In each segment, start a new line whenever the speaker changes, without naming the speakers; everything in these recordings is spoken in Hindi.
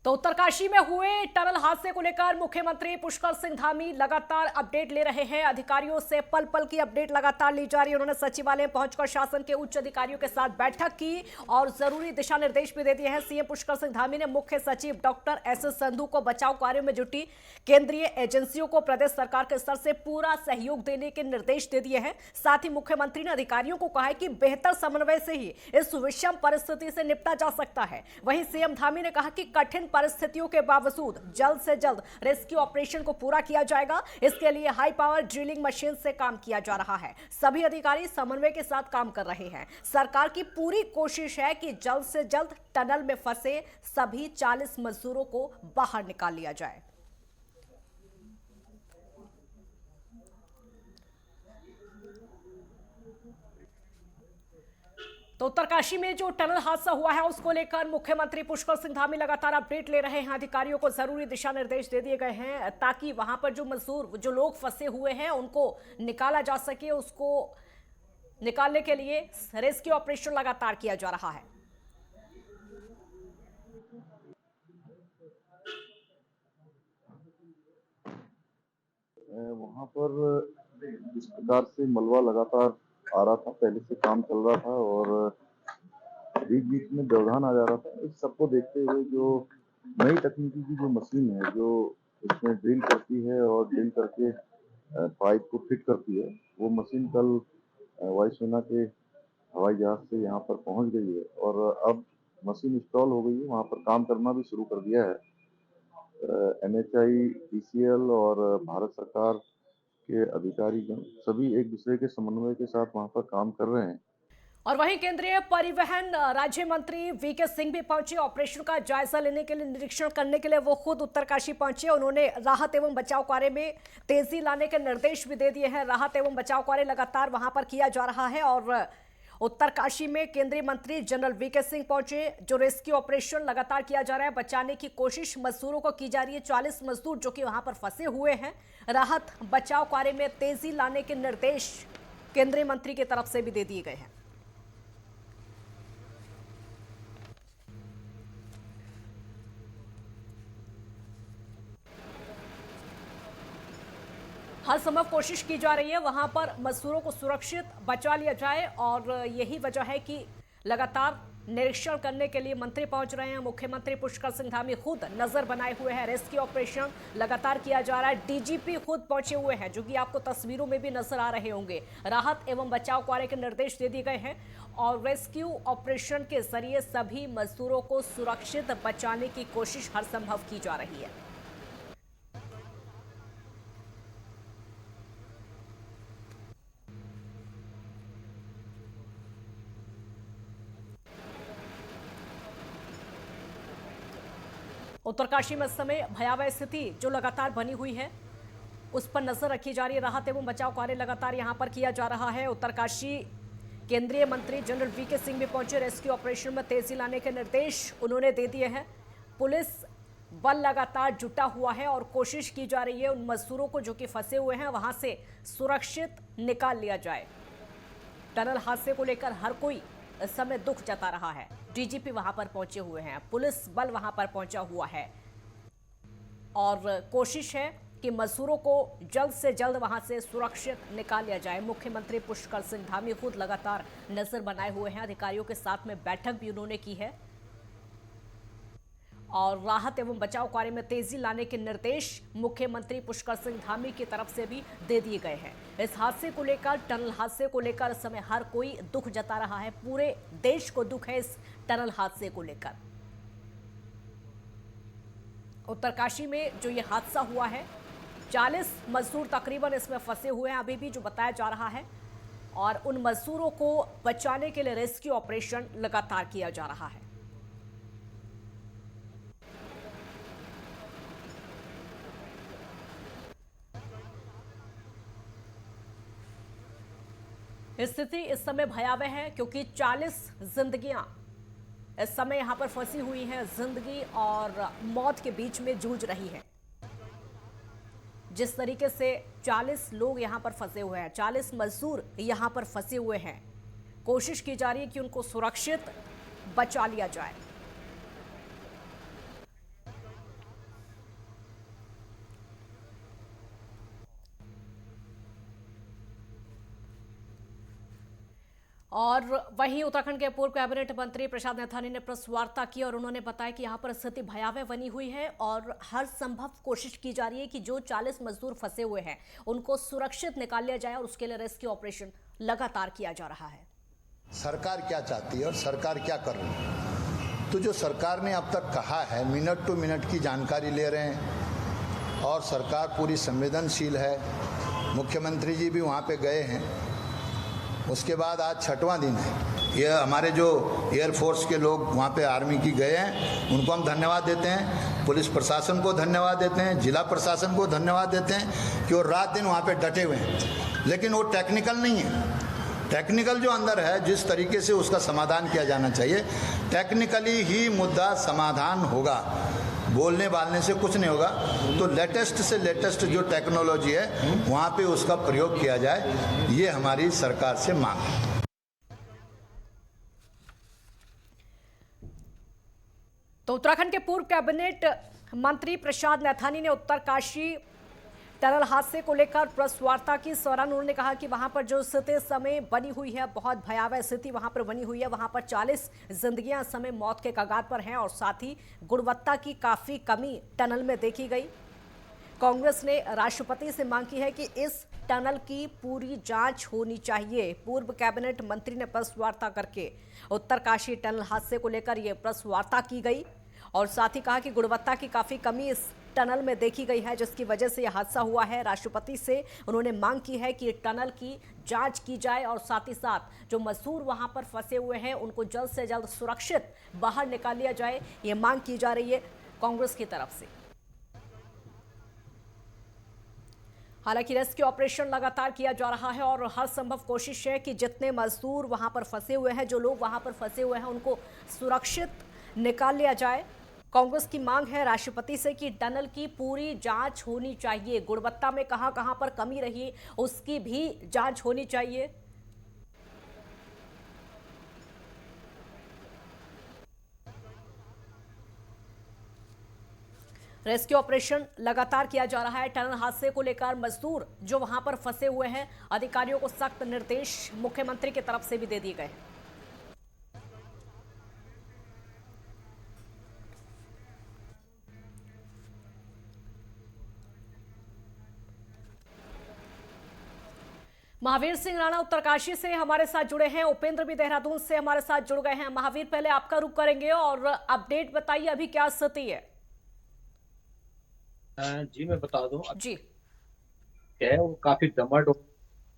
तो उत्तरकाशी में हुए टनल हादसे को लेकर मुख्यमंत्री पुष्कर सिंह धामी लगातार अपडेट ले रहे हैं। अधिकारियों से पल पल की अपडेट लगातार ली जा रही है। उन्होंने सचिवालय पहुंचकर शासन के उच्च अधिकारियों के साथ बैठक की और जरूरी दिशा निर्देश भी दे दिए हैं। सीएम पुष्कर सिंह धामी ने मुख्य सचिव डॉक्टर एस.एस. संधू को बचाव कार्यों में जुटी केंद्रीय एजेंसियों को प्रदेश सरकार के स्तर से पूरा सहयोग देने के निर्देश दे दिए हैं। साथ ही मुख्यमंत्री ने अधिकारियों को कहा है कि बेहतर समन्वय से ही इस विषम परिस्थिति से निपटा जा सकता है। वहीं सीएम धामी ने कहा कि कठिन परिस्थितियों के बावजूद जल्द से जल्द रेस्क्यू ऑपरेशन को पूरा किया जाएगा। इसके लिए हाई पावर ड्रिलिंग मशीन से काम किया जा रहा है। सभी अधिकारी समन्वय के साथ काम कर रहे हैं। सरकार की पूरी कोशिश है कि जल्द से जल्द टनल में फंसे सभी 40 मजदूरों को बाहर निकाल लिया जाए। तो उत्तरकाशी में जो टनल हादसा हुआ है उसको लेकर मुख्यमंत्री पुष्कर सिंह धामी लगातार अपडेट ले रहे हैं। अधिकारियों को जरूरी दिशा निर्देश दे दिए गए हैं ताकि वहां पर जो मजदूर जो लोग फंसे हुए हैं उनको निकाला जा सके। उसको निकालने के लिए रेस्क्यू ऑपरेशन लगातार किया जा रहा है।
वहां पर इस प्रकार से मलबा लगातार आ रहा था, पहले से काम चल रहा था और बीच बीच में व्यवधान आ जा रहा था। इस सबको देखते हुए जो नई तकनीकी की जो मशीन है जो इसमें ड्रिल करती है और ड्रिल करके पाइप को फिट करती है, वो मशीन कल वायुसेना के हवाई जहाज से यहाँ पर पहुंच गई है और अब मशीन इंस्टॉल हो गई है, वहाँ पर काम करना भी शुरू कर दिया है। NHI, PCL और भारत सरकार के अधिकारीगण सभी एक दूसरे के समन्वय के साथ वहां पर काम कर रहे हैं।
और वहीं केंद्रीय परिवहन राज्य मंत्री वीके सिंह भी पहुंचे ऑपरेशन का जायजा लेने के लिए, निरीक्षण करने के लिए वो खुद उत्तरकाशी पहुंचे। उन्होंने राहत एवं बचाव कार्य में तेजी लाने के निर्देश भी दे दिए हैं। राहत एवं बचाव कार्य लगातार वहां पर किया जा रहा है और उत्तरकाशी में केंद्रीय मंत्री जनरल वीके सिंह पहुंचे। जो रेस्क्यू ऑपरेशन लगातार किया जा रहा है, बचाने की कोशिश मजदूरों को की जा रही है। 40 मजदूर जो कि वहां पर फंसे हुए हैं। राहत बचाव कार्य में तेजी लाने के निर्देश केंद्रीय मंत्री की तरफ से भी दे दिए गए हैं। हर संभव कोशिश की जा रही है वहां पर मजदूरों को सुरक्षित बचा लिया जाए और यही वजह है कि लगातार निरीक्षण करने के लिए मंत्री पहुंच रहे हैं। मुख्यमंत्री पुष्कर सिंह धामी खुद नजर बनाए हुए हैं। रेस्क्यू ऑपरेशन लगातार किया जा रहा है। डीजीपी खुद पहुंचे हुए हैं जो कि आपको तस्वीरों में भी नजर आ रहे होंगे। राहत एवं बचाव कार्य के निर्देश दे दिए गए हैं और रेस्क्यू ऑपरेशन के जरिए सभी मजदूरों को सुरक्षित बचाने की कोशिश हर संभव की जा रही है। उत्तरकाशी में इस समय भयावह स्थिति जो लगातार बनी हुई है उस पर नजर रखी जा रही है। राहत एवं बचाव कार्य लगातार यहां पर किया जा रहा है। उत्तरकाशी केंद्रीय मंत्री जनरल वीके सिंह भी पहुंचे। रेस्क्यू ऑपरेशन में तेजी लाने के निर्देश उन्होंने दे दिए हैं। पुलिस बल लगातार जुटा हुआ है और कोशिश की जा रही है उन मजदूरों को जो कि फंसे हुए हैं वहां से सुरक्षित निकाल लिया जाए। टनल हादसे को लेकर हर कोई इस समय दुख जता रहा है। डीजीपी वहां पर पहुंचे हुए हैं, पुलिस बल वहां पर पहुंचा हुआ है और कोशिश है कि मजदूरों को जल्द से जल्द वहां से सुरक्षित निकाल लिया जाए। मुख्यमंत्री पुष्कर सिंह धामी खुद लगातार नजर बनाए हुए हैं। अधिकारियों के साथ में बैठक भी उन्होंने की है और राहत एवं बचाव कार्य में तेजी लाने के निर्देश मुख्यमंत्री पुष्कर सिंह धामी की तरफ से भी दे दिए गए हैं। इस हादसे को लेकर, टनल हादसे को लेकर इस समय हर कोई दुख जता रहा है। पूरे देश को दुख है इस टनल हादसे को लेकर। उत्तरकाशी में जो ये हादसा हुआ है, 40 मजदूर तकरीबन इसमें फंसे हुए हैं अभी भी, जो बताया जा रहा है और उन मजदूरों को बचाने के लिए रेस्क्यू ऑपरेशन लगातार किया जा रहा है। स्थिति इस समय भयावह है क्योंकि 40 जिंदगियां इस समय यहां पर फंसी हुई हैं। जिंदगी और मौत के बीच में जूझ रही है। जिस तरीके से 40 लोग यहां पर फंसे हुए हैं, 40 मजदूर यहां पर फंसे हुए हैं, कोशिश की जा रही है कि उनको सुरक्षित बचा लिया जाए। और वहीं उत्तराखंड के पूर्व कैबिनेट मंत्री प्रसाद नैथानी ने प्रेस वार्ता की और उन्होंने बताया कि यहां पर स्थिति भयावह बनी हुई है और हर संभव कोशिश की जा रही है कि जो 40 मजदूर फंसे हुए हैं उनको सुरक्षित निकाल लिया जाए और उसके लिए रेस्क्यू ऑपरेशन लगातार किया जा रहा है।
सरकार क्या चाहती है और सरकार क्या कर रही है, तो जो सरकार ने अब तक कहा है मिनट टू मिनट की जानकारी ले रहे हैं और सरकार पूरी संवेदनशील है। मुख्यमंत्री जी भी वहाँ पे गए हैं। उसके बाद आज 6वां दिन है। ये हमारे जो एयरफोर्स के लोग वहाँ पे आर्मी की गए हैं उनको हम धन्यवाद देते हैं, पुलिस प्रशासन को धन्यवाद देते हैं, जिला प्रशासन को धन्यवाद देते हैं कि वो रात दिन वहाँ पे डटे हुए हैं। लेकिन वो टेक्निकल नहीं है। टेक्निकल जो अंदर है जिस तरीके से उसका समाधान किया जाना चाहिए, टेक्निकली ही मुद्दा समाधान होगा, बोलने बालने से कुछ नहीं होगा। तो लेटेस्ट से लेटेस्ट जो टेक्नोलॉजी है वहाँ पे उसका प्रयोग किया जाए, ये हमारी सरकार से मांग है।
तो उत्तराखंड के पूर्व कैबिनेट मंत्री प्रसाद नैथानी ने उत्तरकाशी टनल हादसे को लेकर प्रेस वार्ता की। इस दौरान उन्होंने कहा कि वहां पर जो स्थिति समय बनी हुई है, बहुत भयावह स्थिति वहां पर बनी हुई है। वहां पर 40 जिंदगियां समय मौत के कगार पर हैं और साथ ही गुणवत्ता की काफी कमी टनल में देखी गई। कांग्रेस ने राष्ट्रपति से मांग की है कि इस टनल की पूरी जांच होनी चाहिए। पूर्व कैबिनेट मंत्री ने प्रेस वार्ता करके उत्तरकाशी टनल हादसे को लेकर यह प्रेस वार्ता की गई और साथ ही कहा कि गुणवत्ता की काफी कमी इस टनल में देखी गई है जिसकी वजह से यह हादसा हुआ है। राष्ट्रपति से उन्होंने मांग की है कि टनल की जांच की जाए और साथ ही साथ जो मजदूर वहां पर फंसे हुए हैं उनको जल्द से जल्द सुरक्षित बाहर निकाल लिया जाए, ये मांग की जा रही है कांग्रेस की तरफ से। हालांकि रेस्क्यू ऑपरेशन लगातार किया जा रहा है और हर संभव कोशिश है कि जितने मजदूर वहां पर फंसे हुए हैं, जो लोग वहां पर फंसे हुए हैं, उनको सुरक्षित निकाल लिया जाए। कांग्रेस की मांग है राष्ट्रपति से कि टनल की पूरी जांच होनी चाहिए, गुणवत्ता में कहां-कहां पर कमी रही उसकी भी जांच होनी चाहिए। रेस्क्यू ऑपरेशन लगातार किया जा रहा है। टनल हादसे को लेकर मजदूर जो वहां पर फंसे हुए हैं, अधिकारियों को सख्त निर्देश मुख्यमंत्री की तरफ से भी दे दिए गए। महावीर सिंह राणा उत्तरकाशी से हमारे साथ जुड़े हैं, उपेंद्र भी देहरादून से हमारे साथ जुड़ गए हैं। महावीर, पहले आपका रुख करेंगे और अपडेट बताइए अभी क्या स्थिति है।
जी मैं बता दूं
जी,
क्या है वो काफी डमाडोल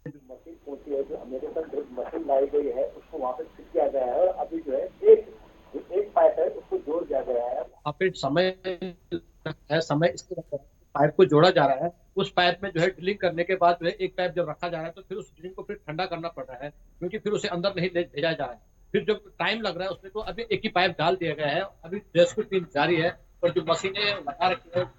मशीन पहुंची है, जो अमेरिका से मशीन लाई गई है उसको वहाँ पे फिट किया गया है और अभी जो है एक पाइप है उसको जोड़ दिया गया है।
वहाँ पे समय इस तरह पाइप को जोड़ा जा रहा है। उस पाइप में जो है ड्रिलिंग करने के बाद जो है एक पाइप जब रखा जा रहा है तो फिर उस ड्रिलिंग को फिर ठंडा करना पड़ रहा है क्योंकि फिर उसे अंदर नहीं भेजा जा रहा है। फिर जब टाइम लग रहा है उसमें तो अभी एक ही पाइप डाल दिया गया है। अभी रेस्क्यू टीम जारी है और जो मशीनें लगा रखी है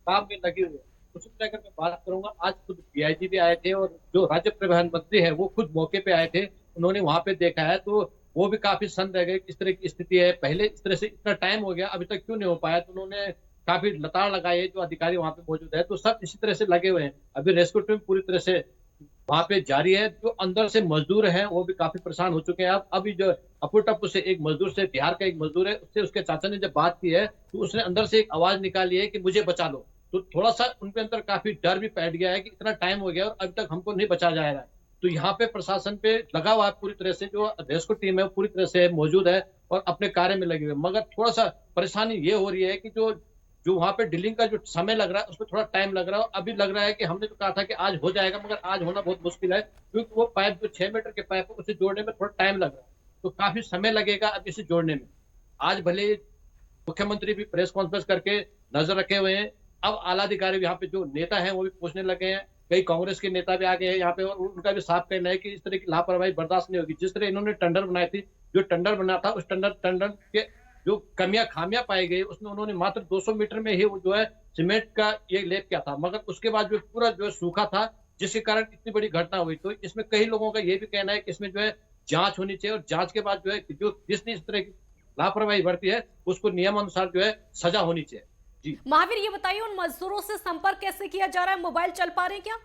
काम में लगी हुई है। उसी लेकर मैं बात करूंगा। आज खुद डीआईजी भी आए थे और जो राज्य परिवहन मंत्री है वो खुद मौके पे आए थे, उन्होंने वहां पे देखा है तो वो भी काफी सन्न रह गए किस तरह की स्थिति है। पहले इस तरह से इतना टाइम हो गया अभी तक क्यों नहीं हो पाया, तो उन्होंने काफी लताड़ लगाई है। जो अधिकारी वहां पे मौजूद है तो सब इसी तरह से लगे हुए हैं। अभी रेस्क्यू टीम पूरी तरह से वहां पे जारी है। जो अंदर से मजदूर हैं वो भी काफी परेशान हो चुके हैं। अभी जो अपुटप्पू से एक मजदूर से, बिहार का एक मजदूर है, उससे उसके चाचा ने जब बात की है तो उसने अंदर से एक आवाज निकाली है कि मुझे बचा लो। तो थोड़ा सा उनके अंदर काफी डर भी बैठ गया है कि इतना टाइम हो गया और अभी तक हमको नहीं बचा जा रहा है। तो यहाँ पे प्रशासन पे लगा हुआ है पूरी तरह से, जो रेस्क्यू टीम है पूरी तरह से मौजूद है और अपने कार्य में लगे हुए। मगर थोड़ा सा परेशानी ये हो रही है कि जो वहाँ पे ड्रिलिंग का जो समय लग रहा है उसमें थोड़ा टाइम लग रहा है। अभी लग रहा है कि हमने तो कहा था कि आज हो जाएगा, मगर आज होना बहुत मुश्किल है क्योंकि वो पाइप जो 6 मीटर के पाइप है उसे जोड़ने में थोड़ा टाइम लग रहा है, तो काफी समय लगेगा अब इसे जोड़ने में। आज भले मुख्यमंत्री भी प्रेस कॉन्फ्रेंस करके नजर रखे हुए हैं, अब आला अधिकारी यहाँ पे जो नेता है वो भी पूछने लगे हैं। कई कांग्रेस के नेता भी आ गए हैं यहाँ पे और उनका भी साफ कहना है कि इस तरह की लापरवाही बर्दाश्त नहीं होगी। जिस तरह इन्होंने टेंडर बनाई थी, जो टेंडर बना था उस टेंडर के जो खामियां पाई गई उसमें उन्होंने मात्र 200 मीटर में ही वो जो है सीमेंट का ये लेप किया था, मगर उसके बाद जो पूरा जो है सूखा था जिसके कारण इतनी बड़ी घटना हुई। तो इसमें कई लोगों का ये भी कहना है कि इसमें जो है जांच होनी चाहिए और जांच के बाद जो है जो जिसने इस तरह की लापरवाही बरती है उसको नियम अनुसार जो है सजा होनी चाहिए। जी
महावीर, ये बताइए उन मजदूरों से संपर्क कैसे किया जा रहा है, मोबाइल चल पा रहे हैं क्या?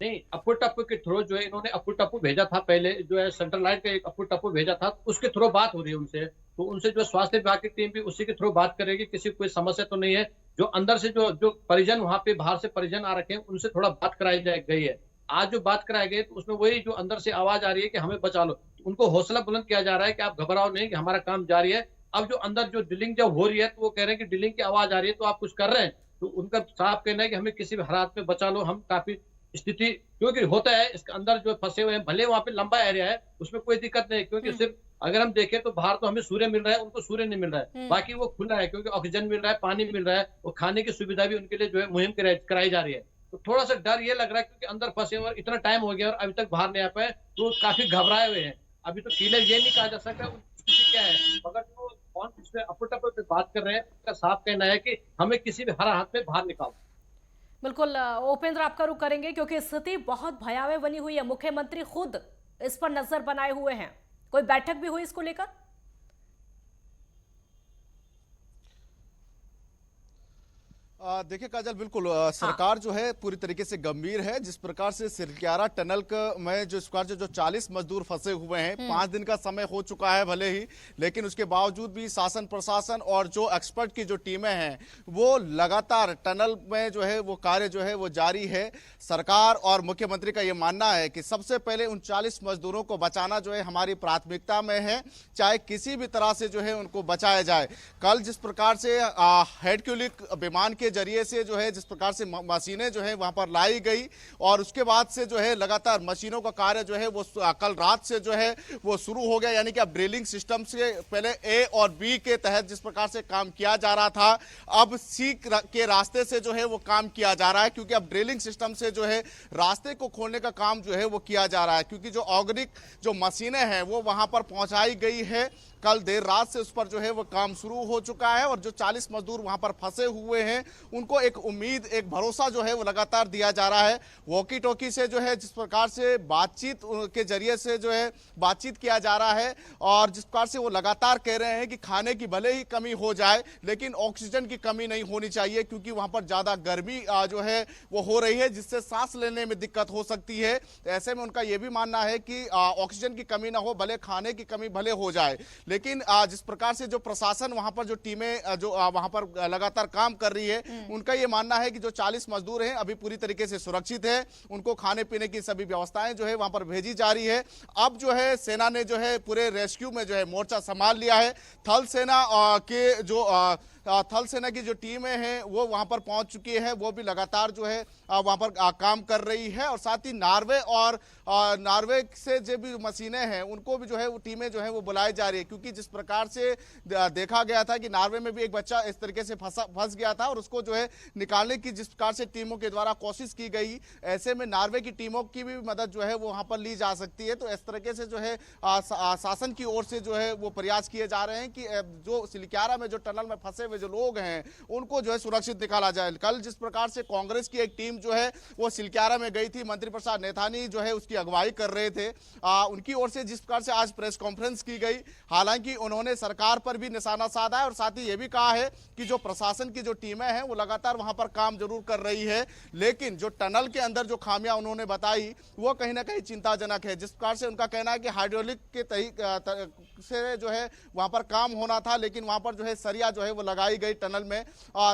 नहीं, अप्पू टप्पू के थ्रू जो है इन्होंने अप्पू टप्पू भेजा था पहले, जो है सेंट्रल लाइन का एक अप्पू टप्पू भेजा था, उसके थ्रू बात हो रही है उनसे। तो उनसे जो स्वास्थ्य विभाग की टीम भी उसी के थ्रू बात करेगी, किसी को कोई समस्या तो नहीं है। जो अंदर से जो जो परिजन वहां पे बाहर से परिजन आ रखे हैं, उनसे थोड़ा बात कराई गई है। आज जो बात कराई गई तो उसमें वही जो अंदर से आवाज आ रही है कि हमें बचा लो, उनको हौसला बुलंद किया जा रहा है कि आप घबराओ नहीं, कि हमारा काम जारी है। अब जो अंदर जो ड्रिलिंग जब हो रही है तो वो कह रहे हैं कि ड्रिलिंग की आवाज आ रही है तो आप कुछ कर रहे हैं। तो उनका साफ कहना है कि हमें किसी भी हालात में बचा लो, हम काफी स्थिति, क्योंकि होता है इसके अंदर जो फंसे हुए हैं, भले वहां पे लंबा एरिया है उसमें कोई दिक्कत नहीं, क्योंकि सिर्फ अगर हम देखें तो बाहर तो हमें सूर्य मिल रहा है, उनको सूर्य नहीं मिल रहा है। बाकी वो खुला है क्योंकि ऑक्सीजन मिल रहा है, पानी मिल रहा है और खाने की सुविधा भी उनके लिए जो है मुहिम कराई जा रही है। तो थोड़ा सा डर ये लग रहा है क्योंकि अंदर फंसे हुए और इतना टाइम हो गया और अभी तक बाहर नहीं आ पाए, तो काफी घबराए हुए हैं। अभी तो क्लियर ये नहीं कहा जा सकता उनकी स्थिति क्या है, मगर जो कौन इसमें अप्पू टप्पू पे बात कर रहे हैं उनका साफ कहना है कि हमें किसी भी हर हाथ में बाहर निकालो।
बिल्कुल उपेंद्र, आपका रुख करेंगे क्योंकि स्थिति बहुत भयावह बनी हुई है। मुख्यमंत्री खुद इस पर नजर बनाए हुए हैं, कोई बैठक भी हुई इसको लेकर?
देखिए काजल, बिल्कुल सरकार जो है पूरी तरीके से गंभीर है। जिस प्रकार से सिरक्यारा टनल में जो इस प्रकार से जो 40 मजदूर फंसे हुए हैं, 5 दिन का समय हो चुका है भले ही, लेकिन उसके बावजूद भी शासन प्रशासन और जो एक्सपर्ट की जो टीमें हैं वो लगातार टनल में जो है वो कार्य जो है वो जारी है। सरकार और मुख्यमंत्री का ये मानना है कि सबसे पहले उन 40 मजदूरों को बचाना जो है हमारी प्राथमिकता में है, चाहे किसी भी तरह से जो है उनको बचाया जाए। कल जिस प्रकार से हेरक्यूलिस विमान के जरिए से जो है जिस प्रकार से मशीनें जो है वहां पर लाई गई और उसके बाद से जो है लगातार मशीनों का कार्य जो है वो कल रात से जो है वो शुरू हो गया। यानी कि अब ड्रिलिंग सिस्टम से पहले ए और बी के तहत जिस प्रकार से काम किया जा रहा था, अब सी के रास्ते से जो है वो काम किया जा रहा है, क्योंकि अब ड्रिलिंग सिस्टम से जो है रास्ते को खोलने का काम जो है वो किया जा रहा है, क्योंकि जो ऑर्गेनिक जो मशीनें हैं वो वहां पर पहुंचाई गई है। कल देर रात से उस पर जो है वो काम शुरू हो चुका है और जो 40 मजदूर वहां पर फंसे हुए हैं उनको एक उम्मीद, एक भरोसा जो है वो लगातार दिया जा रहा है। वॉकी टॉकी से जो है जिस प्रकार से बातचीत के जरिए से जो है बातचीत किया जा रहा है और जिस प्रकार से वो लगातार कह रहे हैं कि खाने की भले ही कमी हो जाए लेकिन ऑक्सीजन की कमी नहीं होनी चाहिए, क्योंकि वहां पर ज्यादा गर्मी जो है वो हो रही है जिससे सांस लेने में दिक्कत हो सकती है। ऐसे में उनका यह भी मानना है कि ऑक्सीजन की कमी ना हो, भले खाने की कमी भले हो जाए, लेकिन जिस प्रकार से जो प्रशासन वहां पर जो टीमें जो वहां पर लगातार काम कर रही है, उनका यह मानना है कि जो 40 मजदूर हैं अभी पूरी तरीके से सुरक्षित है, उनको खाने पीने की सभी व्यवस्थाएं जो है वहां पर भेजी जा रही है। अब जो है सेना ने जो है पूरे रेस्क्यू में जो है मोर्चा संभाल लिया है। थल सेना के जो थल सेना की जो टीमें हैं वो वहां पर पहुंच चुकी है, वो भी लगातार जो है वहां पर काम कर रही है और साथ ही नॉर्वे से जो भी मशीनें हैं उनको भी जो है वो टीमें जो है वो बुलाई जा रही है, क्योंकि जिस प्रकार से देखा गया था कि नॉर्वे में भी एक बच्चा इस तरीके से फंस गया था और उसको जो है निकालने की जिस प्रकार से टीमों के द्वारा कोशिश की गई, ऐसे में नॉर्वे की टीमों की भी मदद जो है वो वहां पर ली जा सकती है। तो इस तरीके से जो है शासन की ओर से जो है वो प्रयास किए जा रहे हैं कि जो सिलक्यारा में जो टनल में फंसे हुए जो लोग हैं उनको जो है सुरक्षित निकाला जाए। कल जिस प्रकार से कांग्रेस की एक टीम जो है वो सिलक्यारा में गई थी, मंत्री प्रसाद नैथानी जो है उसकी अगुवाई कर रहे थे, उनकी ओर से जिस प्रकार से आज प्रेस कॉन्फ्रेंस की गई, हालांकि उन्होंने सरकार पर भी निशाना साधा है और साथ ही ये भी कहा है कि जो प्रशासन की जो टीमें हैं वो लगातार वहां पर काम जरूर कर रही है, लेकिन जो टनल के अंदर जो खामियां उन्होंने बताई वो कहीं ना कहीं चिंताजनक है। जिस प्रकार से उनका कहना है कि हाइड्रोलिक के से जो है वहां पर काम होना था, लेकिन वहां पर जो है सरिया जो है वो लगाई गई टनल में।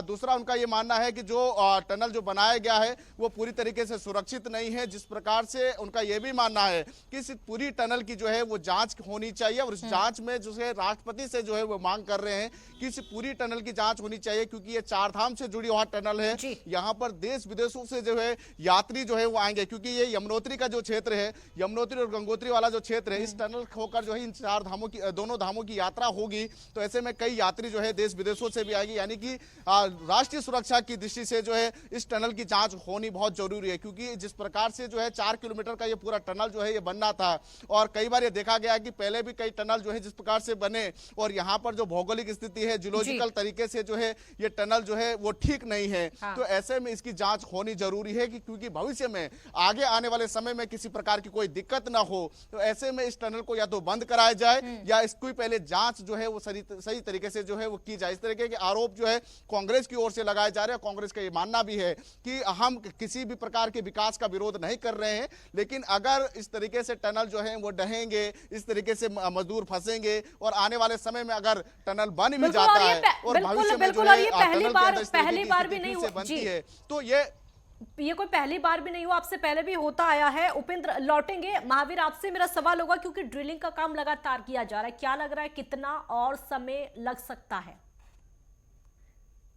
दूसरा उनका ये मानना है कि जो टनल जो बनाया गया है वो पूरी तरीके से सुरक्षित नहीं है। जिस प्रकार से उनका ये भी मानना है कि इस पूरी टनल की जो है वो जांच होनी चाहिए और इस जांच में जो है राष्ट्रपति से जो है वो मांग कर रहे हैं कि इस पूरी टनल की जांच होनी चाहिए, क्योंकि ये 4 धाम से जुड़ी हुआ टनल है। यहाँ पर देश विदेशों से जो है यात्री जो है वो आएंगे, क्योंकि ये यमुनोत्री का जो क्षेत्र है, यमुनोत्री और गंगोत्री वाला जो क्षेत्र है, इस टनल होकर जो है इन 4 धामों की, दोनों धामों की यात्रा होगी। तो ऐसे में कई यात्री जो है देश विदेशों से भी आएंगे, यानी कि राष्ट्रीय सुरक्षा की दृष्टि से जो है इस टनल की जांच होनी बहुत जरूरी है, क्योंकि जिस प्रकार से जो है 4 किलोमीटर का ये पूरा टनल जो है ये बनना था और कई बार ये देखा गया कि पहले भी कई टनल जो है जिस प्रकार से बने और यहाँ पर जो भौगोलिक स्थिति है, जियोलॉजिकल तरीके से जो है ये टनल जो है वो ठीक नहीं है। तो ऐसे में इसकी जांच होनी जरूरी है कि क्योंकि भविष्य में आगे आने वाले समय में किसी प्रकार की कोई दिक्कत ना हो, तो ऐसे में इस टनल को या तो बंद कराया जाए या इसकी पहले जांच जो है वो सही तरीके से जो है वो की जाए। इस तरह के तरीके के आरोप जो है कांग्रेस की ओर से लगाए जा रहे हैं। कांग्रेस का ये मानना भी है कि हम किसी भी प्रकार के विकास का विरोध नहीं कर रहे हैं, लेकिन अगर इस तरीके से टनल जो है वो ढहेंगे, इस तरीके से मजदूर फंसेंगे और आने वाले समय में अगर टनल बन भी जाता है और भविष्य में जो है
पहली बार भी
स्थिति
नहीं
फिर से
हुआ
बनती
जी।
है, तो ये
कोई पहली बार भी नहीं हुआ, आपसे पहले भी होता आया है। उपेंद्र लौटेंगे, महावीर आपसे मेरा सवाल होगा, क्योंकि ड्रिलिंग का काम लगातार किया जा रहा है, क्या लग रहा है कितना और समय लग सकता है?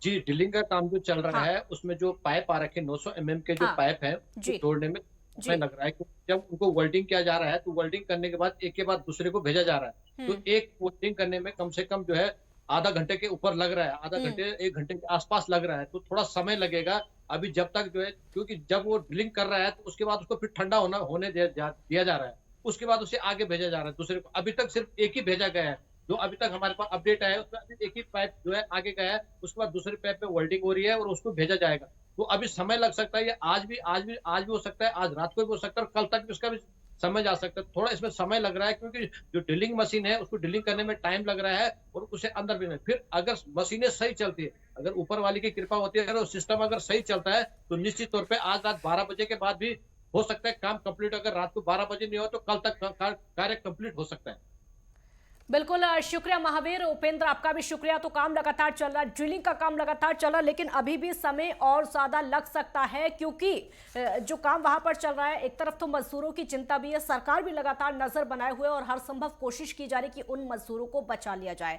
जी, ड्रिलिंग का काम जो चल रहा
हाँ।
है उसमें जो पाइप आ रखे 900 mm के जो
हाँ।
पाइप है
जी।
उसको जोड़ने में
जी।
समय लग रहा है, क्योंकि जब उनको वेल्डिंग किया जा रहा है तो वेल्डिंग करने के बाद एक के बाद दूसरे को भेजा जा रहा है, तो एक वेल्डिंग करने में कम से कम जो है आधा घंटे के ऊपर लग रहा है, आधा घंटे 1 घंटे के आसपास लग रहा है, तो थोड़ा समय लगेगा अभी जब तक जो है, क्योंकि जब वो ड्रिलिंग कर रहा है तो उसके बाद उसको फिर ठंडा होने दिया जा रहा है, उसके बाद उसे आगे भेजा जा रहा है दूसरे को। अभी तक सिर्फ एक ही भेजा गया है, जो अभी तक हमारे पास अपडेट आया है उसमें अभी एक ही पाइप जो है आगे गया है, उसके बाद दूसरे पाइप पे वेल्डिंग हो रही है और उसको भेजा जाएगा। तो अभी समय लग सकता है, ये आज भी हो सकता है, आज रात को भी हो सकता है और कल तक भी उसका भी समय जा सकता है। थोड़ा इसमें समय लग रहा है क्योंकि जो ड्रिलिंग मशीन है उसको ड्रिलिंग करने में टाइम लग रहा है और उसे अंदर भी नहीं। फिर अगर मशीनें सही चलती है, अगर ऊपर वाले की कृपा होती है, अगर सिस्टम अगर सही चलता है तो निश्चित तौर पे आज रात 12 बजे के बाद भी हो सकता है काम कंप्लीट। अगर रात को 12 बजे नहीं हो तो कल तक कार्य कंप्लीट हो सकता है।
बिल्कुल शुक्रिया महावीर। उपेंद्र आपका भी शुक्रिया। तो काम लगातार चल रहा है, ड्रिलिंग का काम लगातार चल रहा है, लेकिन अभी भी समय और ज्यादा लग सकता है, क्योंकि जो काम वहां पर चल रहा है, एक तरफ तो मजदूरों की चिंता भी है, सरकार भी लगातार नजर बनाए हुए और हर संभव कोशिश की जा रही है कि उन मजदूरों को बचा लिया जाए।